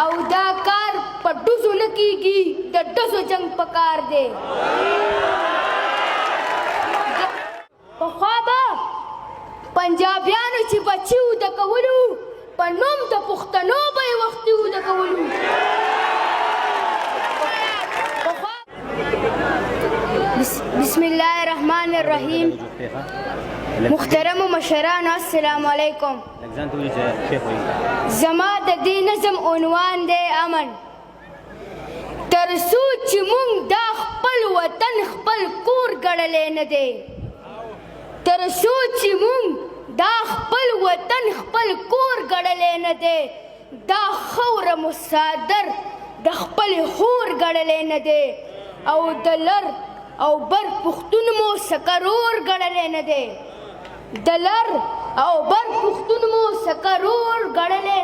او دا کار په ډزو نه کیږي د ډزو جنگ پکار دی پخوا به پنجابیانو چې بچي وده کولو په نوم د پښتنو به یې وختي وده کولو بسم الله الرحمن الرحیم محترم مشران السلام علیکم زما د دې نظم عنوان دی امن تر څو چې موږ دا خپل وطن خپل کور ګڼلی نه دی تر څو چې موږ دا خپل وطن خپل کور ګڼلی نه دی دا خوره مو څادر د خپلې خور ګڼلی نه دی او د لر او بر پښتون مو سکرور ګڼلی نه دی د لر او بر پښتون مو سکرور ګڼلی